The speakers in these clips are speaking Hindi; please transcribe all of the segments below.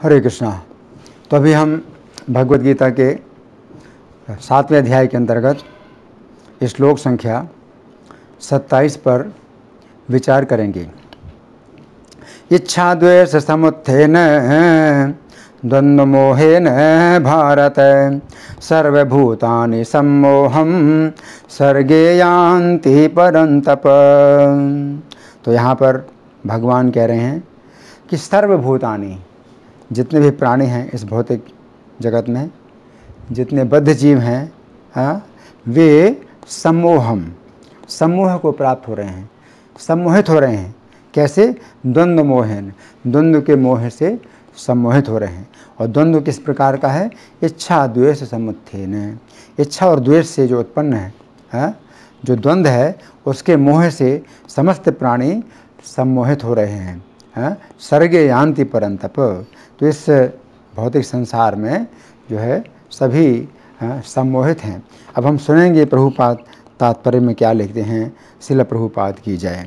हरे कृष्णा। तो अभी हम भगवद गीता के 7वें अध्याय के अंतर्गत श्लोक संख्या 27 पर विचार करेंगे। इच्छा द्वेष समुत्थेन द्वंद्व मोहेन भारत सर्वभूतानि सम्मोहं सर्गे यान्ति परन्तप। तो यहाँ पर भगवान कह रहे हैं कि सर्वभूतानि, जितने भी प्राणी हैं इस भौतिक जगत में, जितने बद्ध जीव हैं, वे सम्मोह को प्राप्त हो रहे हैं, सम्मोहित हो रहे हैं। कैसे? द्वंद्व मोहन, द्वंद्व के मोह से सम्मोहित हो रहे हैं। और द्वंद्व किस प्रकार का है? इच्छा द्वेष समुत्थेन, इच्छा और द्वेष से जो उत्पन्न है, जो द्वंद्व है, उसके मोह से समस्त प्राणी सम्मोहित हो रहे हैं। सर्गे यान्ति परन्तप। तो इस भौतिक संसार में जो है सभी सम्मोहित हैं। अब हम सुनेंगे प्रभुपाद तात्पर्य में क्या लिखते हैं। श्रील प्रभुपाद की जय।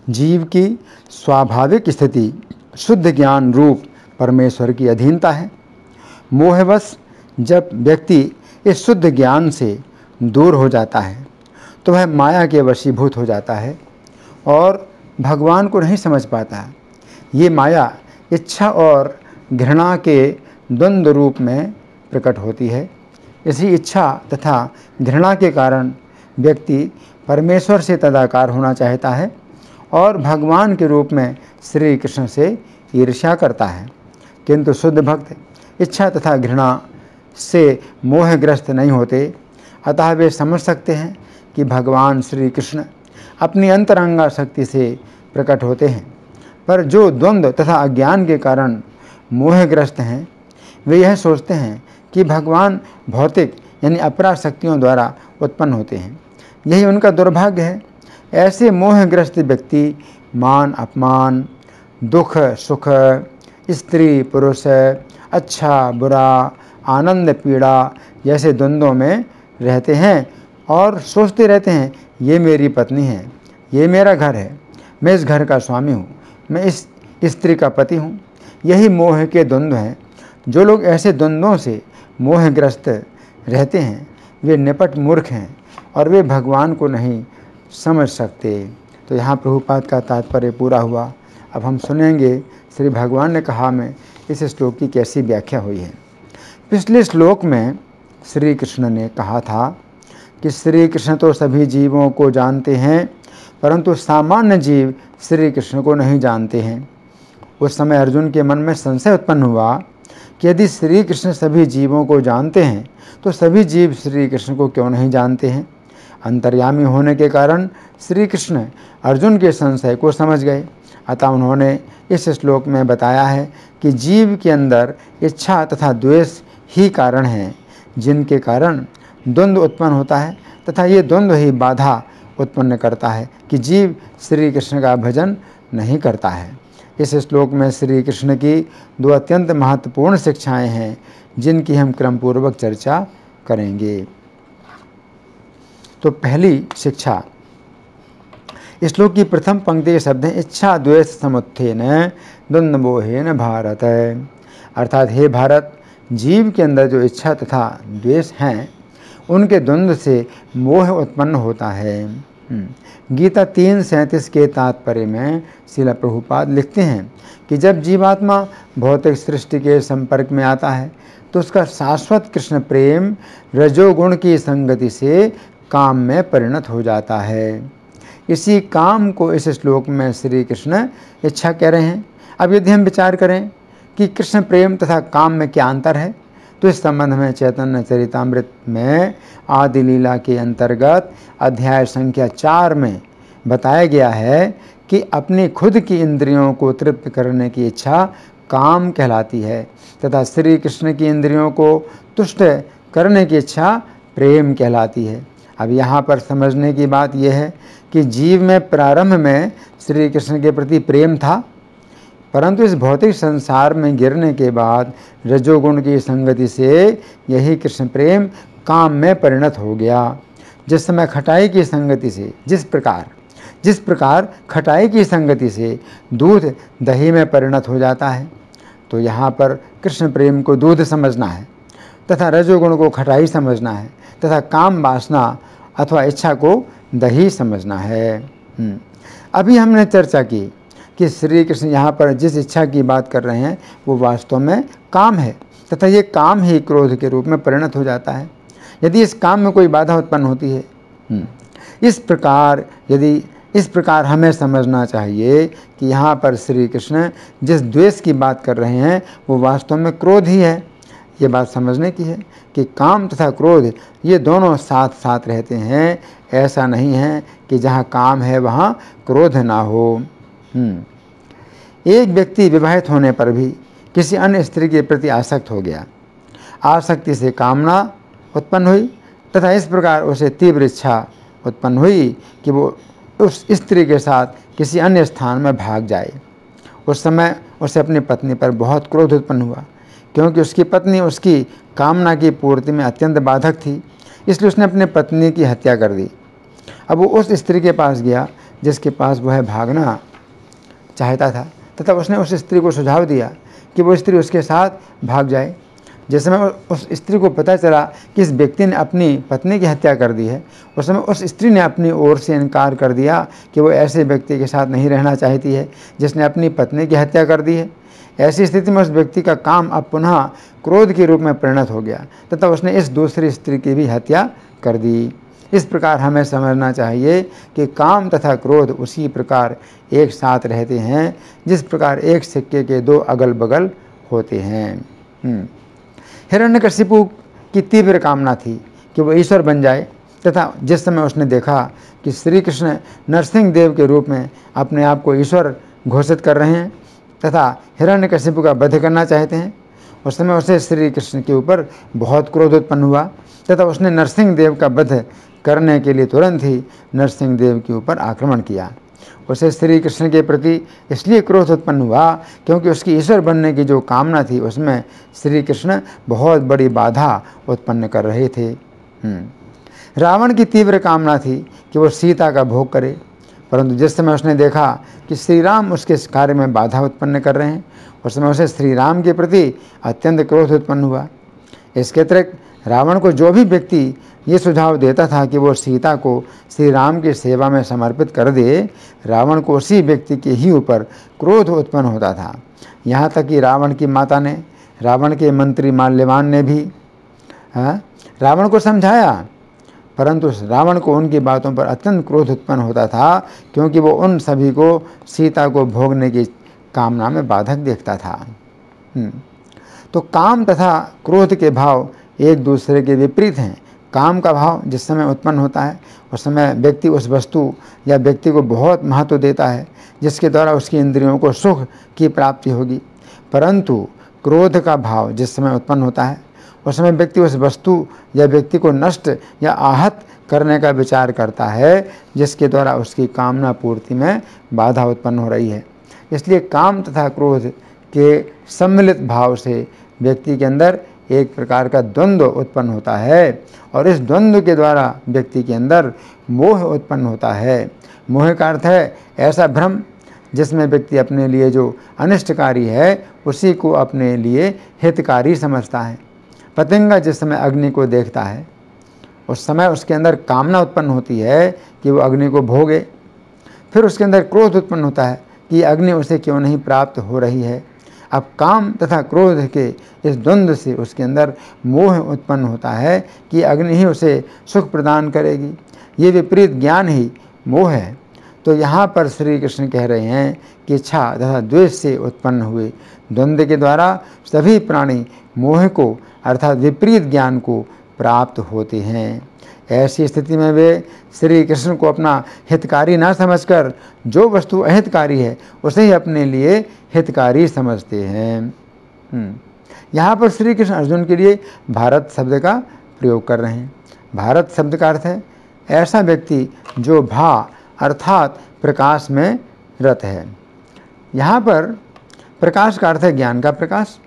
जीव की स्वाभाविक स्थिति शुद्ध ज्ञान रूप परमेश्वर की अधीनता है। मोहवश जब व्यक्ति इस शुद्ध ज्ञान से दूर हो जाता है तो वह माया के वशीभूत हो जाता है और भगवान को नहीं समझ पाता है। ये माया इच्छा और घृणा के द्वंद्व रूप में प्रकट होती है। इसी इच्छा तथा घृणा के कारण व्यक्ति परमेश्वर से तदाकार होना चाहता है और भगवान के रूप में श्री कृष्ण से ईर्ष्या करता है। किंतु शुद्ध भक्त इच्छा तथा घृणा से मोहग्रस्त नहीं होते, अतः वे समझ सकते हैं कि भगवान श्री कृष्ण अपनी अंतरंगा शक्ति से प्रकट होते हैं। पर जो द्वंद्व तथा अज्ञान के कारण मोहग्रस्त हैं, वे यह सोचते हैं कि भगवान भौतिक यानी अपरा शक्तियों द्वारा उत्पन्न होते हैं। यही उनका दुर्भाग्य है। ऐसे मोहग्रस्त व्यक्ति मान अपमान, दुख सुख, स्त्री पुरुष, अच्छा बुरा, आनंद पीड़ा जैसे द्वंद्वों में रहते हैं और सोचते रहते हैं ये मेरी पत्नी है, ये मेरा घर है, मैं इस घर का स्वामी हूँ, मैं इस स्त्री का पति हूँ। यही मोह के द्वंद्व हैं। जो लोग ऐसे द्वंद्वों से मोहग्रस्त रहते हैं वे निपट मूर्ख हैं और वे भगवान को नहीं समझ सकते। तो यहाँ प्रभुपाद का तात्पर्य पूरा हुआ। अब हम सुनेंगे श्री भगवान ने कहा में इस श्लोक की कैसी व्याख्या हुई है। पिछले श्लोक में श्री कृष्ण ने कहा था कि श्री कृष्ण तो सभी जीवों को जानते हैं परंतु सामान्य जीव श्री कृष्ण को नहीं जानते हैं। उस समय अर्जुन के मन में संशय उत्पन्न हुआ कि यदि श्री कृष्ण सभी जीवों को जानते हैं तो सभी जीव श्री कृष्ण को क्यों नहीं जानते हैं। अंतर्यामी होने के कारण श्री कृष्ण अर्जुन के संशय को समझ गए। अतः उन्होंने इस श्लोक में बताया है कि जीव के अंदर इच्छा तथा द्वेष ही कारण हैं जिनके कारण द्वंद्व उत्पन्न होता है तथा ये द्वंद्व ही बाधा उत्पन्न करता है कि जीव श्री कृष्ण का भजन नहीं करता है। इस श्लोक में श्री कृष्ण की दो अत्यंत महत्वपूर्ण शिक्षाएं हैं जिनकी हम क्रमपूर्वक चर्चा करेंगे। तो पहली शिक्षा, श्लोक की प्रथम पंक्ति के शब्द हैं इच्छा द्वेष समुत्थेन द्वंद्व मोहेन भारत। अर्थात हे भारत, जीव के अंदर जो इच्छा तथा द्वेष हैं उनके द्वंद्व से मोह उत्पन्न होता है। गीता 3:37 के तात्पर्य में श्रील प्रभुपाद लिखते हैं कि जब जीवात्मा भौतिक सृष्टि के संपर्क में आता है तो उसका शाश्वत कृष्ण प्रेम रजोगुण की संगति से काम में परिणत हो जाता है। इसी काम को इस श्लोक में श्री कृष्ण इच्छा कह रहे हैं। अब यदि हम विचार करें कि कृष्ण प्रेम तथा काम में क्या अंतर है तो इस संबंध में चैतन्य चरितामृत में आदि लीला के अंतर्गत अध्याय संख्या 4 में बताया गया है कि अपनी खुद की इंद्रियों को तृप्त करने की इच्छा काम कहलाती है तथा श्री कृष्ण की इंद्रियों को तुष्ट करने की इच्छा प्रेम कहलाती है। अब यहाँ पर समझने की बात यह है कि जीव में प्रारंभ में श्री कृष्ण के प्रति प्रेम था परंतु इस भौतिक संसार में गिरने के बाद रजोगुण की संगति से यही कृष्ण प्रेम काम में परिणत हो गया। जिस समय खटाई की संगति से जिस प्रकार खटाई की संगति से दूध दही में परिणत हो जाता है तो यहाँ पर कृष्ण प्रेम को दूध समझना है तथा रजोगुण को खटाई समझना है तथा काम वासना अथवा इच्छा को दही समझना है। अभी हमने चर्चा की कि श्री कृष्ण यहाँ पर जिस इच्छा की बात कर रहे हैं वो वास्तव में काम है तथा ये काम ही क्रोध के रूप में परिणत हो जाता है यदि इस काम में कोई बाधा उत्पन्न होती है। इस प्रकार हमें समझना चाहिए कि यहाँ पर श्री कृष्ण जिस द्वेष की बात कर रहे हैं वो वास्तव में क्रोध ही है। ये बात समझने की है कि काम तथा क्रोध ये दोनों साथ साथ रहते हैं। ऐसा नहीं है कि जहाँ काम है वहाँ क्रोध ना हो। एक व्यक्ति विवाहित होने पर भी किसी अन्य स्त्री के प्रति आसक्त हो गया। आसक्ति से कामना उत्पन्न हुई तथा इस प्रकार उसे तीव्र इच्छा उत्पन्न हुई कि वो उस स्त्री के साथ किसी अन्य स्थान में भाग जाए। उस समय उसे अपनी पत्नी पर बहुत क्रोध उत्पन्न हुआ क्योंकि उसकी पत्नी उसकी कामना की पूर्ति में अत्यंत बाधक थी, इसलिए उसने अपनी पत्नी की हत्या कर दी। अब वो उस स्त्री के पास गया जिसके पास वह भागना चाहता था तथा उसने उस स्त्री को सुझाव दिया कि वो स्त्री उसके साथ भाग जाए। जिस समय उस स्त्री को पता चला कि इस व्यक्ति ने अपनी पत्नी की हत्या कर दी है, उस समय उस स्त्री ने अपनी ओर से इनकार कर दिया कि वो ऐसे व्यक्ति के साथ नहीं रहना चाहती है जिसने अपनी पत्नी की हत्या कर दी है। ऐसी स्थिति में उस व्यक्ति का काम अब पुनः क्रोध के रूप में परिणत हो गया तथा उसने इस दूसरी स्त्री की भी हत्या कर दी। इस प्रकार हमें समझना चाहिए कि काम तथा क्रोध उसी प्रकार एक साथ रहते हैं जिस प्रकार एक सिक्के के दो अगल बगल होते हैं। हिरण्यकशिपु की तीव्र कामना थी कि वो ईश्वर बन जाए तथा जिस समय उसने देखा कि श्री कृष्ण नरसिंह देव के रूप में अपने आप को ईश्वर घोषित कर रहे हैं तथा हिरण्यकशिपु का वध करना चाहते हैं, उस समय उसे श्री कृष्ण के ऊपर बहुत क्रोध उत्पन्न हुआ तथा उसने नरसिंह देव का वध करने के लिए तुरंत ही नरसिंह देव के ऊपर आक्रमण किया। उसे श्री कृष्ण के प्रति इसलिए क्रोध उत्पन्न हुआ क्योंकि उसकी ईश्वर बनने की जो कामना थी उसमें श्री कृष्ण बहुत बड़ी बाधा उत्पन्न कर रहे थे। रावण की तीव्र कामना थी कि वो सीता का भोग करे, परंतु जिस समय उसने देखा कि श्री राम उसके इस कार्य में बाधा उत्पन्न कर रहे हैं, उस समय उसे श्री राम के प्रति अत्यंत क्रोध उत्पन्न हुआ। इसके अतिरिक्त रावण को जो भी व्यक्ति ये सुझाव देता था कि वो सीता को श्री राम की सेवा में समर्पित कर दे, रावण को उसी व्यक्ति के ही ऊपर क्रोध उत्पन्न होता था। यहाँ तक कि रावण की माता ने, रावण के मंत्री माल्यवान ने भी रावण को समझाया, परंतु रावण को उनकी बातों पर अत्यंत क्रोध उत्पन्न होता था क्योंकि वो उन सभी को सीता को भोगने की कामना में बाधक देखता था। तो काम तथा क्रोध के भाव एक दूसरे के विपरीत हैं। काम का भाव जिस समय उत्पन्न होता है उस समय व्यक्ति उस वस्तु या व्यक्ति को बहुत महत्व देता है जिसके द्वारा उसकी इंद्रियों को सुख की प्राप्ति होगी, परंतु क्रोध का भाव जिस समय उत्पन्न होता है उस समय व्यक्ति उस वस्तु या व्यक्ति को नष्ट या आहत करने का विचार करता है जिसके द्वारा उसकी कामना पूर्ति में बाधा उत्पन्न हो रही है। इसलिए काम तथा क्रोध के सम्मिलित भाव से व्यक्ति के अंदर एक प्रकार का द्वंद्व उत्पन्न होता है और इस द्वंद्व के द्वारा व्यक्ति के अंदर मोह उत्पन्न होता है। मोह का अर्थ है ऐसा भ्रम जिसमें व्यक्ति अपने लिए जो अनिष्टकारी है उसी को अपने लिए हितकारी समझता है। पतंगा जिस समय अग्नि को देखता है उस समय उसके अंदर कामना उत्पन्न होती है कि वो अग्नि को भोगे, फिर उसके अंदर क्रोध उत्पन्न होता है कि अग्नि उसे क्यों नहीं प्राप्त हो रही है। अब काम तथा क्रोध के इस द्वंद्व से उसके अंदर मोह उत्पन्न होता है कि अग्नि ही उसे सुख प्रदान करेगी। ये विपरीत ज्ञान ही मोह है। तो यहाँ पर श्री कृष्ण कह रहे हैं कि इच्छा तथा द्वेष से उत्पन्न हुए द्वंद्व के द्वारा सभी प्राणी मोह को अर्थात विपरीत ज्ञान को प्राप्त होते हैं। ऐसी स्थिति में वे श्री कृष्ण को अपना हितकारी ना समझकर जो वस्तु अहितकारी है उसे ही अपने लिए हितकारी समझते हैं। यहाँ पर श्री कृष्ण अर्जुन के लिए भारत शब्द का प्रयोग कर रहे हैं। भारत शब्द का अर्थ है ऐसा व्यक्ति जो भा अर्थात प्रकाश में रत है। यहाँ पर प्रकाश का अर्थ है ज्ञान का प्रकाश।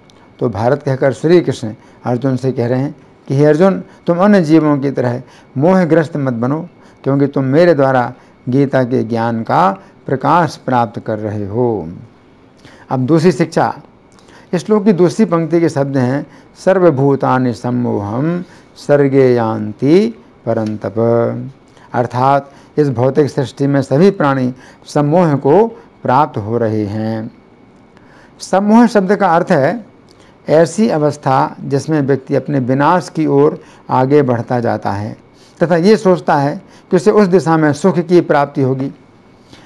तो भारत कहकर श्री कृष्ण अर्जुन से कह रहे हैं कि हे अर्जुन, तुम अन्य जीवों की तरह मोहग्रस्त मत बनो क्योंकि तुम मेरे द्वारा गीता के ज्ञान का प्रकाश प्राप्त कर रहे हो। अब दूसरी शिक्षा, इस श्लोक की दूसरी पंक्ति के शब्द हैं सर्वभूतानि सम्मोहम सर्गे यान्ति परंतप। अर्थात इस भौतिक सृष्टि में सभी प्राणी सम्मोह को प्राप्त हो रहे हैं। सम्मोह शब्द का अर्थ है ऐसी अवस्था जिसमें व्यक्ति अपने विनाश की ओर आगे बढ़ता जाता है तथा ये सोचता है कि उसे उस दिशा में सुख की प्राप्ति होगी।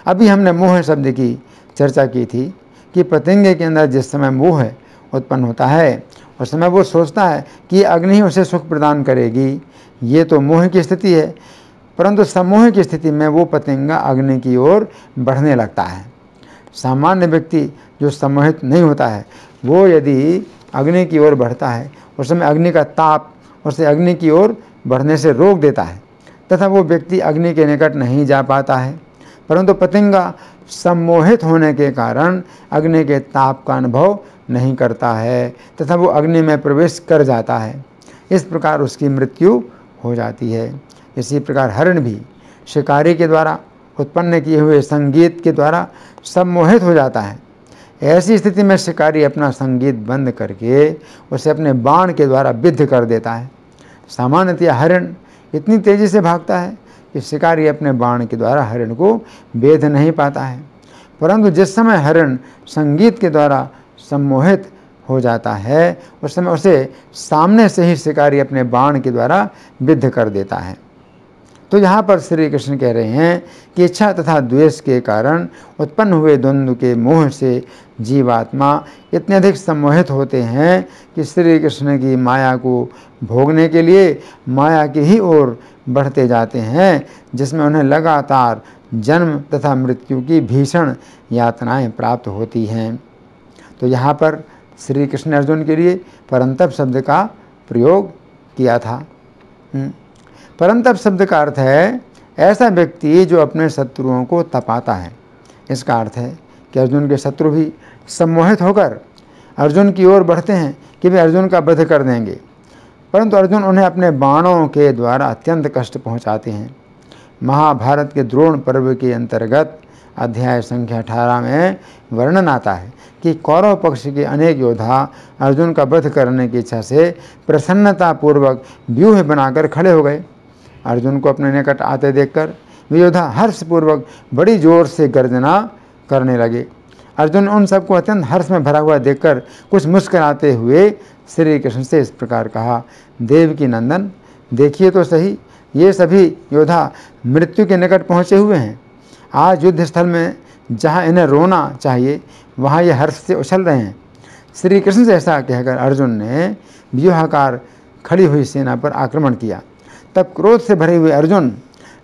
अभी हमने मोह शब्द की चर्चा की थी कि पतंगे के अंदर जिस समय मोह उत्पन्न होता है उस समय वो सोचता है कि अग्नि ही उसे सुख प्रदान करेगी। ये तो मोह की स्थिति है, परंतु सम्मोह की स्थिति में वो पतंगा अग्नि की ओर बढ़ने लगता है। सामान्य व्यक्ति जो सम्मोहित नहीं होता है वो यदि अग्नि की ओर बढ़ता है उस समय अग्नि का ताप उसे अग्नि की ओर बढ़ने से रोक देता है तथा वो व्यक्ति अग्नि के निकट नहीं जा पाता है। परंतु पतंगा सम्मोहित होने के कारण अग्नि के ताप का अनुभव नहीं करता है तथा वो अग्नि में प्रवेश कर जाता है। इस प्रकार उसकी मृत्यु हो जाती है। इसी प्रकार हरिण भी शिकारी के द्वारा उत्पन्न किए हुए संगीत के द्वारा सम्मोहित हो जाता है। ऐसी स्थिति में शिकारी अपना संगीत बंद करके उसे अपने बाण के द्वारा विद्ध कर देता है। सामान्यतः हरिण इतनी तेजी से भागता है कि शिकारी अपने बाण के द्वारा हरिण को भेद नहीं पाता है, परंतु जिस समय हरिण संगीत के द्वारा सम्मोहित हो जाता है उस समय उसे सामने से ही शिकारी अपने बाण के द्वारा विद्ध कर देता है। तो यहाँ पर श्री कृष्ण कह रहे हैं कि इच्छा तथा द्वेष के कारण उत्पन्न हुए द्वंद्व के मोह से जीवात्मा इतने अधिक सम्मोहित होते हैं कि श्री कृष्ण की माया को भोगने के लिए माया की ही ओर बढ़ते जाते हैं, जिसमें उन्हें लगातार जन्म तथा मृत्यु की भीषण यातनाएं प्राप्त होती हैं। तो यहाँ पर श्री कृष्ण अर्जुन के लिए परंतप शब्द का प्रयोग किया था। परंतप शब्द का अर्थ है ऐसा व्यक्ति जो अपने शत्रुओं को तपाता है। इसका अर्थ है कि अर्जुन के शत्रु भी सम्मोहित होकर अर्जुन की ओर बढ़ते हैं कि वे अर्जुन का वध कर देंगे, परंतु अर्जुन उन्हें अपने बाणों के द्वारा अत्यंत कष्ट पहुंचाते हैं। महाभारत के द्रोण पर्व के अंतर्गत अध्याय संख्या 18 में वर्णन आता है कि कौरव पक्ष के अनेक योद्धा अर्जुन का वध करने की इच्छा से प्रसन्नतापूर्वक व्यूह बनाकर खड़े हो गए। अर्जुन को अपने निकट आते देखकर वे योद्धा हर्षपूर्वक बड़ी जोर से गर्जना करने लगे। अर्जुन उन सबको अत्यंत हर्ष में भरा हुआ देखकर कुछ मुस्कुराते हुए श्री कृष्ण से इस प्रकार कहा, देवकी नंदन, देखिए तो सही, ये सभी योद्धा मृत्यु के निकट पहुँचे हुए हैं। आज युद्ध स्थल में जहाँ इन्हें रोना चाहिए वहाँ ये हर्ष से उछल रहे हैं। श्री कृष्ण से ऐसा कहकर अर्जुन ने व्यूहाकार खड़ी हुई सेना पर आक्रमण किया। तब क्रोध से भरे हुए अर्जुन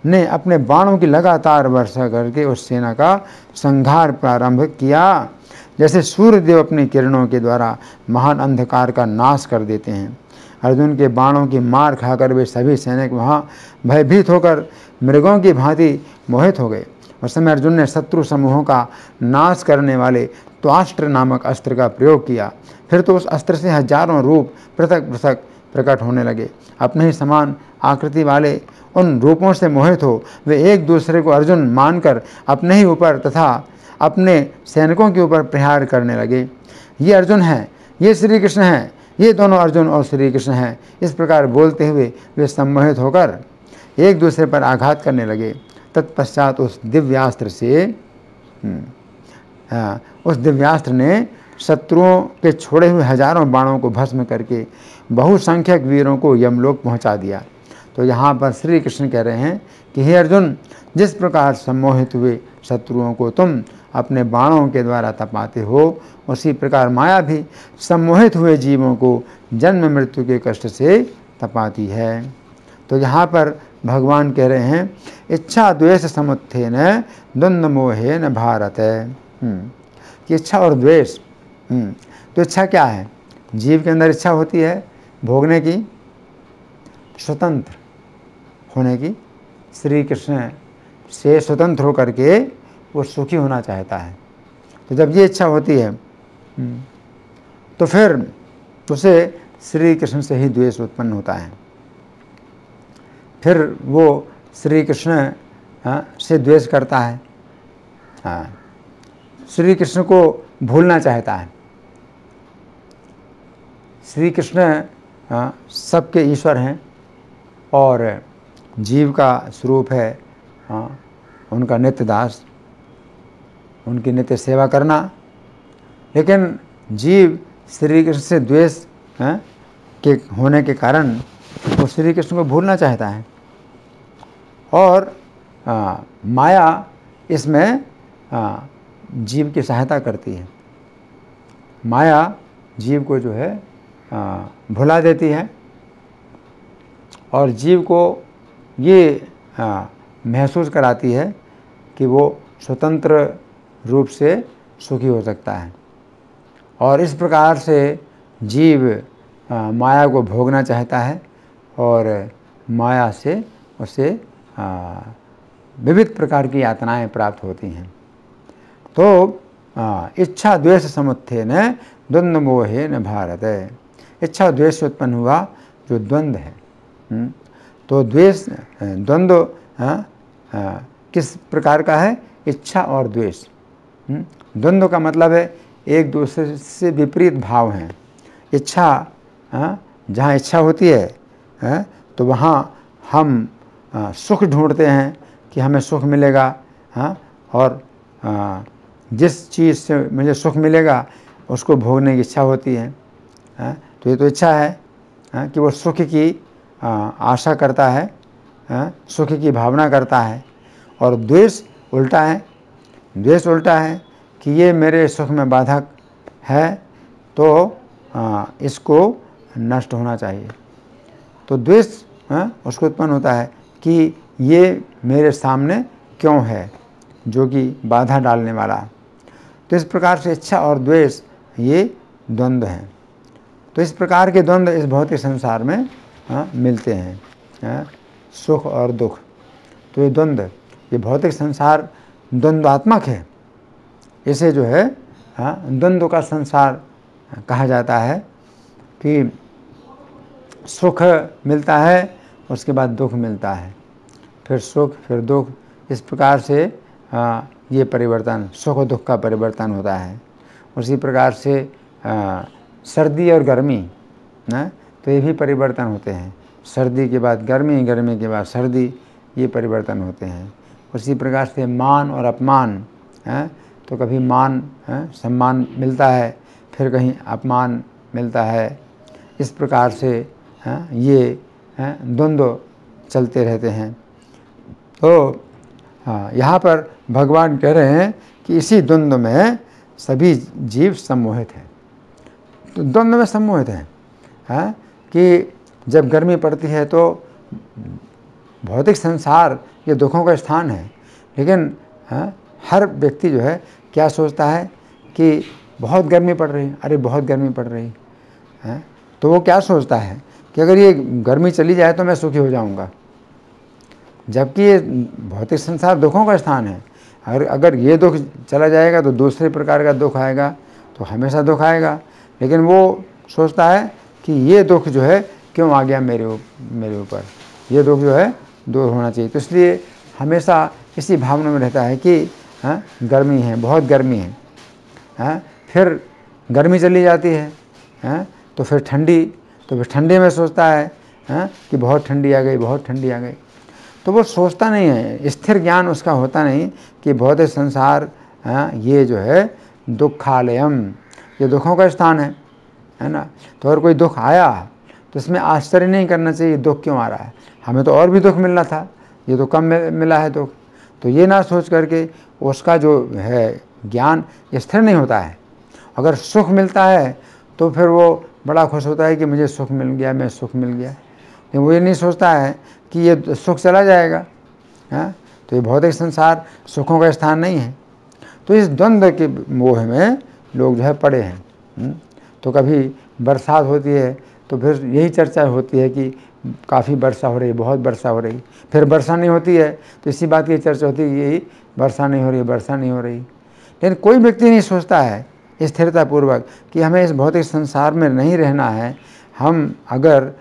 ने अपने बाणों की लगातार वर्षा करके उस सेना का संहार प्रारंभ किया। जैसे सूर्यदेव अपनी किरणों के द्वारा महान अंधकार का नाश कर देते हैं। अर्जुन के बाणों की मार खाकर वे सभी सैनिक वहाँ भयभीत होकर मृगों की भांति मोहित हो गए। उस समय अर्जुन ने शत्रु समूहों का नाश करने वाले त्वाष्ट्र नामक अस्त्र का प्रयोग किया। फिर तो उस अस्त्र से हजारों रूप पृथक पृथक प्रकट होने लगे। अपने ही समान आकृति वाले उन रूपों से मोहित हो वे एक दूसरे को अर्जुन मानकर अपने ही ऊपर तथा अपने सैनिकों के ऊपर प्रहार करने लगे। ये अर्जुन हैं, ये श्री कृष्ण हैं, ये दोनों अर्जुन और श्री कृष्ण हैं। इस प्रकार बोलते हुए वे सम्मोहित होकर एक दूसरे पर आघात करने लगे। तत्पश्चात उस दिव्यास्त्र ने शत्रुओं के छोड़े हुए हजारों बाणों को भस्म करके बहुसंख्यक वीरों को यमलोक पहुंचा दिया। तो यहाँ पर श्री कृष्ण कह रहे हैं कि हे अर्जुन, जिस प्रकार सम्मोहित हुए शत्रुओं को तुम अपने बाणों के द्वारा तपाते हो, उसी प्रकार माया भी सम्मोहित हुए जीवों को जन्म मृत्यु के कष्ट से तपाती है। तो यहाँ पर भगवान कह रहे हैं इच्छा द्वेष समुत्थेन द्वंद्व मोहेन भारत। कि इच्छा और द्वेष, तो इच्छा क्या है? जीव के अंदर इच्छा होती है भोगने की, स्वतंत्र होने की। श्री कृष्ण से स्वतंत्र होकर के वो सुखी होना चाहता है। तो जब ये इच्छा होती है तो फिर उसे श्री कृष्ण से ही द्वेष उत्पन्न होता है। फिर वो श्री कृष्ण से द्वेष करता है, श्री कृष्ण को भूलना चाहता है। श्री कृष्ण सबके ईश्वर हैं और जीव का स्वरूप है उनका नित्य दास, उनकी नित्य सेवा करना। लेकिन जीव श्री कृष्ण से द्वेष के होने के कारण वो श्री कृष्ण को भूलना चाहता है और माया इसमें जीव की सहायता करती है। माया जीव को जो है भुला देती है और जीव को ये महसूस कराती है कि वो स्वतंत्र रूप से सुखी हो सकता है और इस प्रकार से जीव माया को भोगना चाहता है और माया से उसे विविध प्रकार की यातनाएं प्राप्त होती हैं। तो इच्छा द्वेष समुत्थेन द्वंद्व मोहेन भारत, इच्छा द्वेष से उत्पन्न हुआ जो द्वंद्व है। तो द्वेष द्वंद्व किस प्रकार का है? इच्छा और द्वेष। द्वंद्व का मतलब है एक दूसरे से विपरीत भाव हैं। इच्छा जहाँ इच्छा होती है तो वहाँ हम सुख ढूंढते हैं कि हमें सुख मिलेगा और जिस चीज़ से मुझे सुख मिलेगा उसको भोगने की इच्छा होती है। तो ये तो इच्छा है कि वो सुख की आशा करता है, सुख की भावना करता है। और द्वेष उल्टा है, द्वेष उल्टा है कि ये मेरे सुख में बाधक है तो इसको नष्ट होना चाहिए। तो द्वेष उसको उत्पन्न होता है कि ये मेरे सामने क्यों है जो कि बाधा डालने वाला। तो इस प्रकार से इच्छा और द्वेष ये द्वंद्व हैं। तो इस प्रकार के द्वंद्व इस भौतिक संसार में मिलते हैं, सुख और दुख। तो ये द्वंद्व, ये भौतिक संसार द्वंद्वात्मक है। इसे जो है द्वंद्व का संसार कहा जाता है कि सुख मिलता है उसके बाद दुख मिलता है, फिर सुख फिर दुख, इस प्रकार से ये परिवर्तन, सुख और दुख का परिवर्तन होता है। उसी प्रकार से सर्दी और गर्मी तो ये भी परिवर्तन होते हैं। सर्दी के बाद गर्मी, गर्मी के बाद सर्दी, ये परिवर्तन होते हैं। उसी प्रकार से मान और अपमान, तो कभी मान सम्मान मिलता है, फिर कहीं अपमान मिलता है। इस प्रकार से ये द्वंद्व चलते रहते हैं। तो यहाँ पर भगवान कह रहे हैं कि इसी द्वंद्व में सभी जीव सम्मोहित हैं। तो द्वंद्व में सम्मोहित हैं कि जब गर्मी पड़ती है तो भौतिक संसार ये दुखों का स्थान है, लेकिन हर व्यक्ति जो है क्या सोचता है कि बहुत गर्मी पड़ रही, अरे बहुत गर्मी पड़ रही है, तो वो क्या सोचता है कि अगर ये गर्मी चली जाए तो मैं सुखी हो जाऊंगा। जबकि ये भौतिक संसार दुखों का स्थान है। अगर ये दुख चला जाएगा तो दूसरे प्रकार का दुख आएगा, तो हमेशा दुख आएगा। लेकिन वो सोचता है कि ये दुख जो है क्यों आ गया मेरे ऊपर, ये दुख जो है दूर होना चाहिए। तो इसलिए हमेशा इसी भावना में रहता है कि गर्मी है, बहुत गर्मी है। फिर गर्मी चली जाती है तो फिर ठंडी, तो फिर ठंडी में सोचता है कि बहुत ठंडी आ गई, बहुत ठंडी आ गई। तो वो सोचता नहीं है, स्थिर ज्ञान उसका होता नहीं कि भौतिक संसार ये जो है दुखालयम, ये दुखों का स्थान है ना। तो अगर कोई दुख आया तो इसमें आश्चर्य नहीं करना चाहिए दुख क्यों आ रहा है, हमें तो और भी दुख मिलना था, ये तो कम मिला है दुख। तो ये ना सोच करके उसका जो है ज्ञान स्थिर नहीं होता है। अगर सुख मिलता है तो फिर वो बड़ा खुश होता है कि मुझे सुख मिल गया, मैं सुख मिल गया। लेकिन वो ये नहीं सोचता है कि ये सुख चला जाएगा। तो ये भौतिक संसार सुखों का स्थान नहीं है। तो इस द्वंद्व के मोह में लोग जो है पड़े हैं। तो कभी बरसात होती है तो फिर यही चर्चा होती है कि काफ़ी वर्षा हो रही है, बहुत वर्षा हो रही। फिर वर्षा नहीं होती है तो इसी बात की चर्चा होती है कि यही वर्षा नहीं हो रही, वर्षा नहीं हो रही। लेकिन कोई व्यक्ति नहीं सोचता है स्थिरतापूर्वक कि हमें इस भौतिक संसार में नहीं रहना है। हम अगर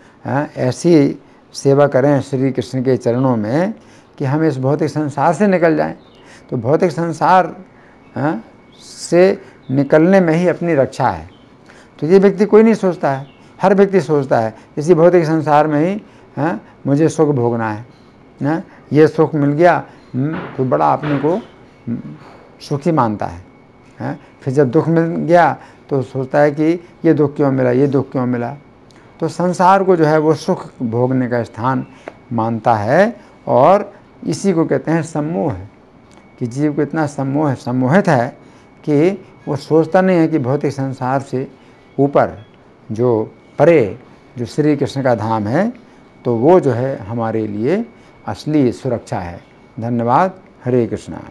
ऐसी सेवा करें श्री कृष्ण के चरणों में कि हम इस भौतिक संसार से निकल जाएं, तो भौतिक संसार से निकलने में ही अपनी रक्षा है। तो ये व्यक्ति कोई नहीं सोचता है हर व्यक्ति सोचता है इसी भौतिक संसार में ही मुझे सुख भोगना है, ये सुख मिल गया तो बड़ा अपने को सुखी मानता है। फिर जब दुख मिल गया तो सोचता है कि ये दुख क्यों मिला, ये दुख क्यों मिला। तो संसार को जो है वो सुख भोगने का स्थान मानता है, और इसी को कहते हैं सम्मोह, कि जीव को इतना सम्मोहित है कि वो सोचता नहीं है कि भौतिक संसार से ऊपर जो परे जो श्री कृष्ण का धाम है, तो वो जो है हमारे लिए असली सुरक्षा है। धन्यवाद। हरे कृष्णा।